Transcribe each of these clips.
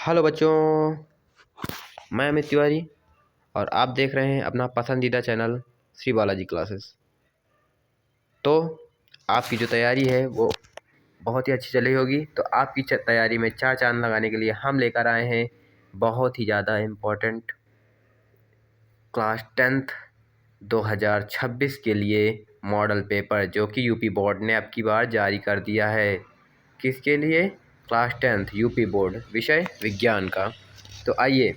Hello बच्चों, मैं अमित तिवारी और आप देख रहे हैं अपना पसंदीदा चैनल श्री बालाजी क्लासेस। तो आपकी जो तैयारी है वो बहुत ही अच्छी चल रही होगी। तो आपकी तैयारी में चार चांद लगाने के लिए हम लेकर आए हैं बहुत ही ज़्यादा इम्पोर्टेंट क्लास 10th 2026 के लिए मॉडल पेपर, जो कि यूपी बोर्ड ने अब की बार जारी कर दिया है। किसके लिए? क्लास 10th यूपी बोर्ड, विषय विज्ञान का। तो आइए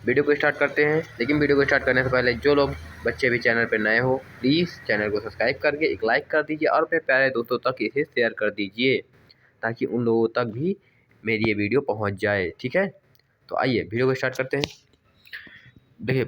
वीडियो को स्टार्ट करते हैं। लेकिन वीडियो को स्टार्ट करने से पहले जो लोग बच्चे भी चैनल पर नए हो, प्लीज़ चैनल को सब्सक्राइब करके एक लाइक कर दीजिए और अपने प्यारे दोस्तों तक इसे शेयर कर दीजिए, ताकि उन लोगों तक भी मेरी ये वीडियो पहुंच जाए। ठीक है, तो आइए वीडियो को स्टार्ट करते हैं। देखिए,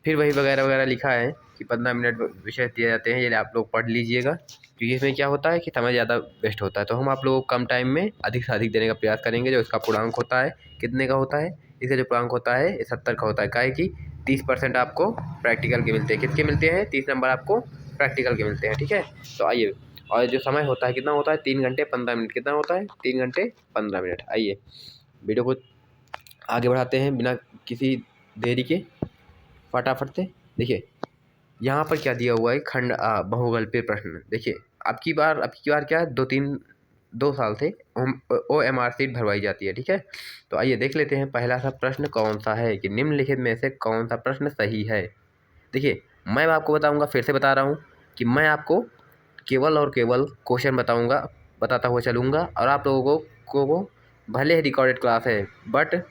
फिर वही वगैरह वगैरह लिखा है कि 15 मिनट विषय दिए जाते हैं, ये आप लोग पढ़ लीजिएगा, क्योंकि इसमें क्या होता है कि समय ज़्यादा वेस्ट होता है। तो हम आप लोगों को कम टाइम में अधिक से अधिक देने का प्रयास करेंगे। जो इसका पूर्णांक होता है, कितने का होता है? इसका जो पूर्णांक होता है 70 का होता है। काहे कि 30% आपको प्रैक्टिकल के मिलते हैं। किसके मिलते हैं? 30 नंबर आपको प्रैक्टिकल के मिलते हैं। ठीक है, तो आइए। और जो समय होता है कितना होता है? 3 घंटे 15 मिनट। कितना होता है? 3 घंटे 15 मिनट। आइए वीडियो को आगे बढ़ाते हैं बिना किसी देरी के, फटाफट से। देखिए यहाँ पर क्या दिया हुआ है, खंड बहुगल्पीय प्रश्न। देखिए अब की बार क्या है, 2 साल से OMR सीट भरवाई जाती है। ठीक है, तो आइए देख लेते हैं पहला सा प्रश्न कौन सा है, कि निम्नलिखित में से कौन सा प्रश्न सही है। देखिए मैं आपको बताऊंगा, फिर से बता रहा हूँ कि मैं आपको केवल और केवल क्वेश्चन बताता हुआ चलूँगा। और आप लोगों को भले ही रिकॉर्डेड क्लास है, बट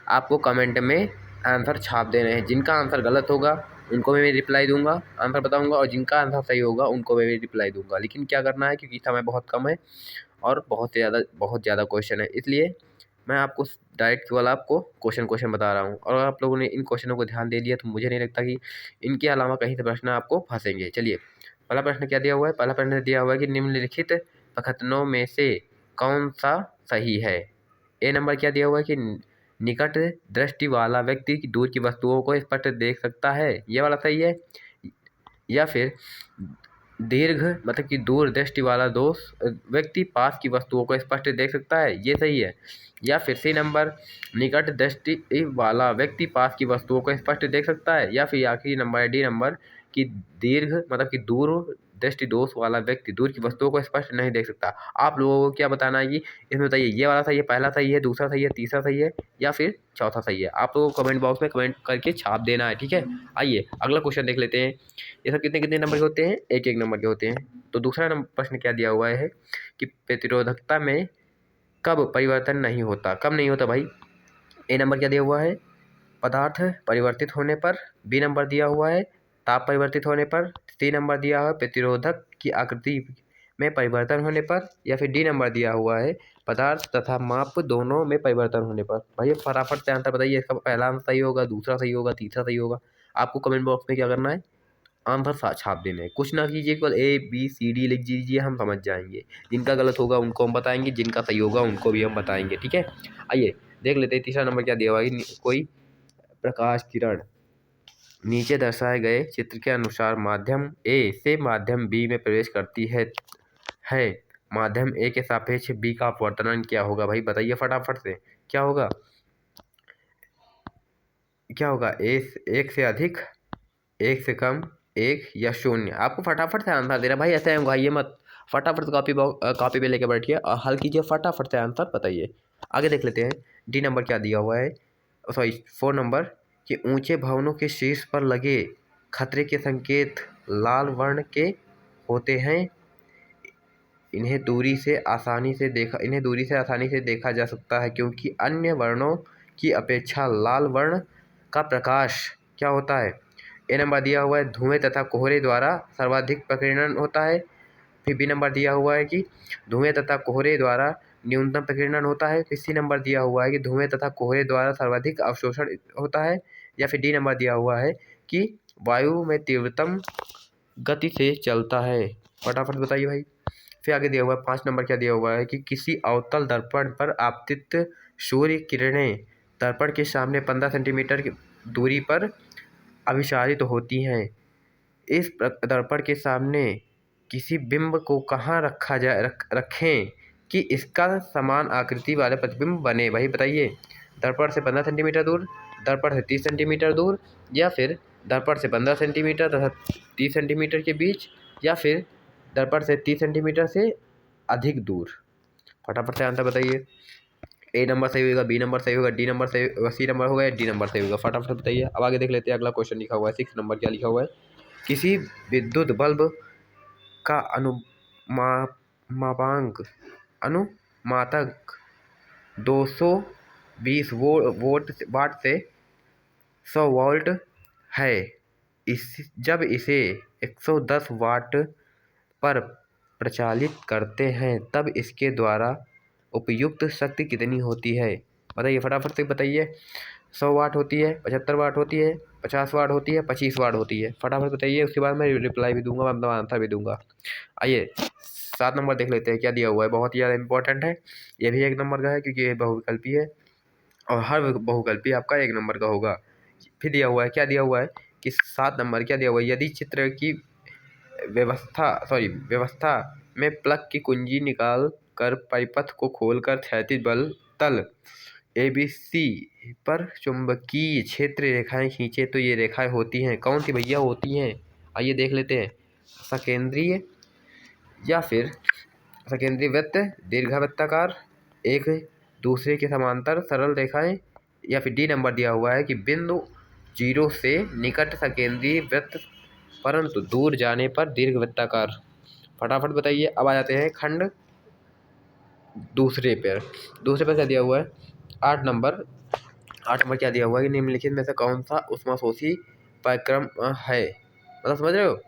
आपको कमेंट में आंसर छाप देने हैं। जिनका आंसर गलत होगा उनको मैं रिप्लाई दूंगा, आंसर बताऊंगा, और जिनका आंसर सही होगा उनको मैं भी रिप्लाई दूंगा। लेकिन क्या करना है, क्योंकि समय बहुत कम है और बहुत ज़्यादा क्वेश्चन है, इसलिए मैं आपको डायरेक्ट केवल आपको क्वेश्चन बता रहा हूँ। और अगर आप लोगों ने इन क्वेश्चनों को ध्यान दे दिया तो मुझे नहीं लगता कि इनके अलावा कहीं से प्रश्न आपको फंसेंगे। चलिए, पहला प्रश्न क्या दिया हुआ है? पहला प्रश्न दिया हुआ है कि निम्नलिखित कथनों में से कौन सा सही है। ए नंबर क्या दिया हुआ है कि निकट दृष्टि वाला व्यक्ति दूर की वस्तुओं को स्पष्ट देख सकता है, ये वाला सही है। या फिर दीर्घ मतलब कि दूर दृष्टि वाला व्यक्ति पास की वस्तुओं को स्पष्ट देख सकता है, ये सही है। या फिर सी नंबर, निकट दृष्टि वाला व्यक्ति पास की वस्तुओं को स्पष्ट देख सकता है। या फिर आखिरी नंबर है डी नंबर, कि दीर्घ मतलब कि दूर दृष्टि दोष वाला व्यक्ति दूर की वस्तुओं को स्पष्ट नहीं देख सकता। आप लोगों को क्या बताना है कि इसमें बताइए ये वाला सही है, पहला सही है, दूसरा सही है, तीसरा सही है, या फिर चौथा सही है। आप लोगों को कमेंट बॉक्स में कमेंट करके छाप देना है। ठीक है, आइए अगला क्वेश्चन देख लेते हैं। ये सब कितने कितने नंबर के होते हैं? एक एक नंबर के होते हैं। तो दूसरा प्रश्न क्या दिया हुआ है कि प्रतिरोधकता में कब परिवर्तन नहीं होता? कब नहीं होता भाई? ए नंबर क्या दिया हुआ है? पदार्थ परिवर्तित होने पर। बी नंबर दिया हुआ है ताप परिवर्तित होने पर। सी नंबर दिया हुआ है प्रतिरोधक की आकृति में परिवर्तन होने पर। या फिर डी नंबर दिया हुआ है पदार्थ तथा माप दोनों में परिवर्तन होने पर। भाई फटाफट से आंसर बताइए। इसका पहला आंसर सही होगा, दूसरा सही होगा, तीसरा सही होगा। आपको कमेंट बॉक्स में क्या करना है, आंसर छाप देने हैं। कुछ ना कीजिए, केवल ABCD लिख दीजिए, हम समझ जाएंगे। जिनका गलत होगा उनको हम बताएंगे, जिनका सही होगा उनको भी हम बताएंगे। ठीक है, आइए देख लेते हैं तीसरा नंबर क्या दिया हुआ है। कोई प्रकाश किरण नीचे दर्शाए गए चित्र के अनुसार माध्यम A से माध्यम B में प्रवेश करती है माध्यम A के सापेक्ष B का अपवर्तन क्या होगा? भाई बताइए फटाफट से, क्या होगा? एक से अधिक, एक से कम, एक या शून्य? आपको फटाफट से आंसर देना भाई, ऐसे घाइए मत। फटाफट से कॉपी पे लेके बैठिए और हल कीजिए, फटाफट से आंसर बताइए। आगे देख लेते हैं। डी नंबर क्या दिया हुआ है, सॉरी 4 नंबर, कि ऊंचे भवनों के शीर्ष पर लगे खतरे के संकेत लाल वर्ण के होते हैं। इन्हें दूरी से आसानी से देखा जा सकता है, क्योंकि अन्य वर्णों की अपेक्षा लाल वर्ण का प्रकाश क्या होता है? ए नंबर दिया हुआ है धुएं तथा कोहरे द्वारा सर्वाधिक प्रकीर्णन होता है। फिर बी नंबर दिया हुआ है कि धुएं तथा कोहरे द्वारा न्यूनतम प्रकीर्णन होता है। फिर सी नंबर दिया हुआ है कि धुएं तथा कोहरे द्वारा सर्वाधिक अवशोषण होता है। या फिर डी नंबर दिया हुआ है कि वायु में तीव्रतम गति से चलता है। फटाफट बताइए भाई। फिर आगे दिया हुआ है 5 नंबर क्या दिया हुआ है कि किसी अवतल दर्पण पर आपतित सूर्य किरणें दर्पण के सामने 15 सेंटीमीटर की दूरी पर अभिसारित होती हैं। इस दर्पण के सामने किसी बिंब को कहाँ रखें कि इसका समान आकृति वाले प्रतिबिंब बने? भाई बताइए। दर्पण से 15 सेंटीमीटर दूर, दर्पण से 30 सेंटीमीटर दूर, या फिर दर्पण से 15 सेंटीमीटर तथा 30 सेंटीमीटर के बीच, या फिर दर्पण से 30 सेंटीमीटर से अधिक दूर। फटाफट से आंसर बताइए। ए नंबर सही होगा, बी नंबर सही होगा, डी नंबर सही होगा, सी नंबर होगा, या डी नंबर सही होगा। फटाफट बताइए। अब आगे देख लेते हैं। अगला क्वेश्चन लिखा हुआ है 6 नंबर। क्या लिखा हुआ है? किसी विद्युत बल्ब का अनुमातक 220 वाट से 100 वोल्ट है। जब इसे 110 वाट पर प्रचालित करते हैं तब इसके द्वारा उपयुक्त शक्ति कितनी होती है? बताइए, फटाफट से बताइए। 100 वाट होती है, 75 वाट होती है, 50 वाट होती है, 25 वाट होती है। फटाफट बताइए, उसके बाद मैं रिप्लाई भी दूंगा, मतलब आंसर भी दूंगा। आइए 7 नंबर देख लेते हैं। क्या दिया हुआ है? बहुत ही ज़्यादा इंपॉर्टेंट है। ये भी 1 नंबर का है क्योंकि ये बहुविकल्पी है और हर बहुविकल्पी आपका 1 नंबर का होगा। फिर दिया हुआ है, क्या दिया हुआ है कि 7 नंबर क्या दिया हुआ है? यदि चित्र की व्यवस्था में प्लग की कुंजी निकाल कर परिपथ को खोलकर क्षैतिज बल तल ABC पर चुंबकीय क्षेत्र रेखाएं खींचे तो ये रेखाएं होती हैं, कौन सी भैया होती हैं? आइए देख लेते हैं। सकेंद्रीय, या फिर सकेंद्रीय वृत्त, दीर्घवृत्ताकार, एक दूसरे के समांतर सरल रेखाएं, या फिर डी नंबर दिया हुआ है कि बिंदु 0 से निकट सकेंद्रीय वृत्त परंतु दूर जाने पर दीर्घवृत्ताकार। फटाफट बताइए। अब आ जाते हैं खंड दूसरे पर। दूसरे पर क्या दिया हुआ है? 8 नंबर। 8 नंबर क्या दिया हुआ है कि निम्नलिखित में से कौन सा ऊष्माशोषी पाठ्यक्रम है? मतलब समझ रहे हो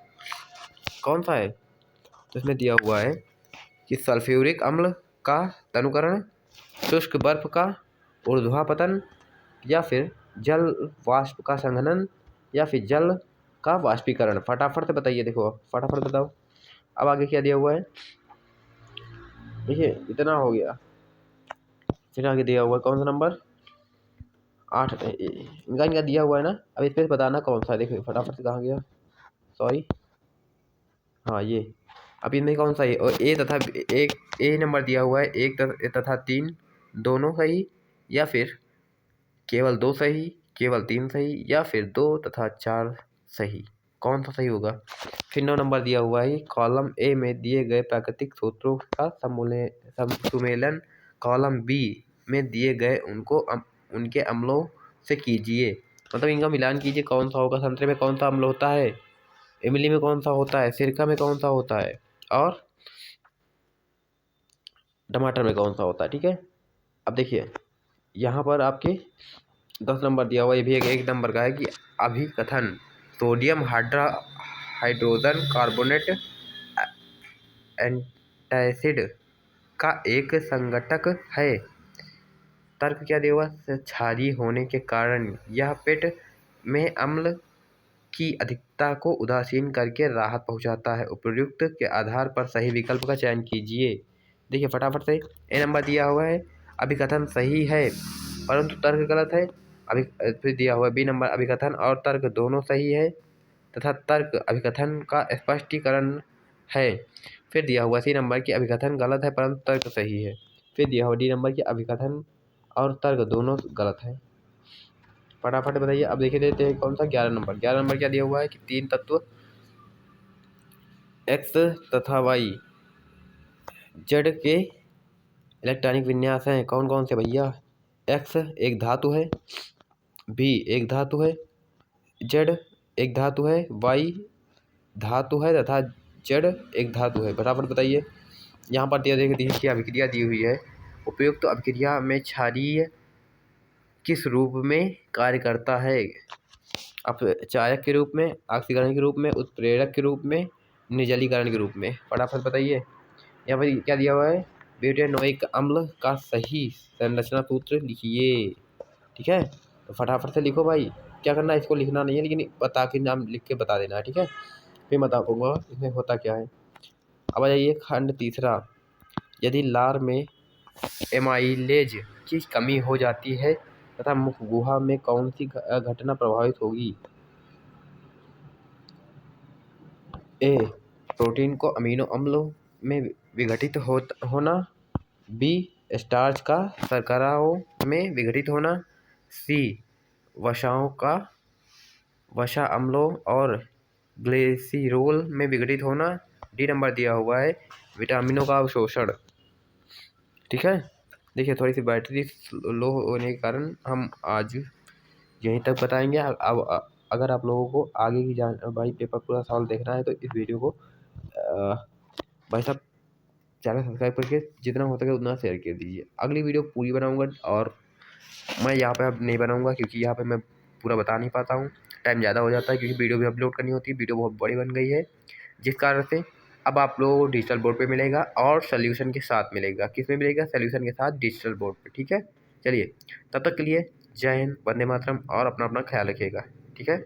कौन सा है? तो इसमें दिया हुआ है कि सल्फ्यूरिक अम्ल का तनुकरण, शुष्क बर्फ का ऊर्ध्वापतन, या फिर जल वाष्प का संघनन, या फिर जल का वाष्पीकरण। फटाफट से बताइए। देखो फटाफट बताओ। अब आगे क्या दिया हुआ है? देखिए इतना हो गया। फिर आगे दिया हुआ है कौन सा नंबर? 8 इनका दिया हुआ है ना। अब इस पर बताना कौन सा है। देखिए फटाफट से कहाँ गया, सॉरी, हाँ ये। अब इनमें कौन सा है? और ए नंबर दिया हुआ है 1 तथा 3 दोनों सही, या फिर केवल 2 सही, केवल 3 सही, या फिर 2 तथा 4 सही। कौन सा सही होगा? फिर 9 नंबर दिया हुआ है कॉलम ए में दिए गए प्राकृतिक सूत्रों का सुमेलन कॉलम बी में दिए गए उनके अम्लों से कीजिए। मतलब इनका मिलान कीजिए, कौन सा होगा? संतरे में कौन सा अम्ल होता है, इमली में कौन सा होता है, सिरका में कौन सा होता है, और टमाटर में कौन सा होता है। ठीक है। अब देखिए यहाँ पर आपके 10 नंबर दिया हुआ है, ये भी एक नंबर का है कि अभिकथन सोडियम हाइड्रोजन कार्बोनेट एंटासिड का एक संघटक है। तर्क क्या दिया हुआ? क्षारीय होने के कारण यह पेट में अम्ल की अधिकता को उदासीन करके राहत पहुंचाता है। उपर्युक्त के आधार पर सही विकल्प का चयन कीजिए। देखिए फटाफट से। ए नंबर दिया हुआ है अभिकथन सही है परंतु तर्क गलत है। फिर दिया हुआ है बी नंबर अभिकथन और तर्क दोनों सही है तथा तर्क अभिकथन का स्पष्टीकरण है। फिर दिया हुआ सी नंबर की अभिकथन गलत है परंतु तर्क सही है। फिर दिया हुआ डी नंबर की अभिकथन और तर्क दोनों गलत है। फटाफट बताइए। अब देखिए देते हैं कौन सा 11 नंबर। 11 नंबर क्या दिया हुआ है कि 3 तत्व एक्स तथा वाई जेड के इलेक्ट्रॉनिक विन्यास हैं। कौन कौन से भैया? एक्स एक धातु है, बी एक धातु है, जेड एक धातु है, वाई धातु है तथा जेड एक धातु है। फटाफट बताइए। यहाँ पर दिया देखिए अभिक्रिया दी हुई है। उपयुक्त अभिक्रिया में क्षारीय किस रूप में कार्य करता है? अपचायक के रूप में, ऑक्सीकरण के रूप में, उत्प्रेरक के रूप में, निर्जलीकरण के रूप में। फटाफट बताइए। यहाँ पर क्या दिया हुआ है? ब्यूटेनोइक अम्ल का सही संरचना सूत्र लिखिए। ठीक है, तो फटाफट से लिखो भाई। क्या करना है, इसको लिखना नहीं है लेकिन बता के नाम लिख के बता देना है। ठीक है, फिर बता दूंगा इसमें होता क्या है। अब आ जाइए खंड तीसरा। यदि लार में एमाइलेज की कमी हो जाती है तथा मुख गुहा में कौन सी घटना प्रभावित होगी? ए प्रोटीन को अमीनो अम्लों में विघटित होना, बी स्टार्च का शर्कराओं में विघटित होना। सी, वसाओं का वसा अम्लों और ग्लिसरोल में विघटित होना। डी नंबर दिया हुआ है विटामिनों का अवशोषण। ठीक है, देखिए थोड़ी सी बैटरी लो होने के कारण हम आज यहीं तक बताएंगे। अब अगर आप लोगों को आगे की भाई पेपर पूरा सवाल देखना है तो इस वीडियो को भाई साहब चैनल सब्सक्राइब करके जितना हो सके उतना शेयर कर दीजिए। अगली वीडियो पूरी बनाऊंगा और मैं यहाँ पे अब नहीं बनाऊंगा क्योंकि यहाँ पे मैं पूरा बता नहीं पाता हूँ, टाइम ज़्यादा हो जाता है क्योंकि वीडियो भी अपलोड करनी होती है। वीडियो बहुत बड़ी बन गई है जिस कारण से अब आप लोगों को डिजिटल बोर्ड पे मिलेगा और सोल्यूशन के साथ मिलेगा। किस में मिलेगा? सोल्यूशन के साथ डिजिटल बोर्ड पे। ठीक है, चलिए तब तक के लिए जय हिंद, वंदे मातरम और अपना अपना ख्याल रखिएगा। ठीक है।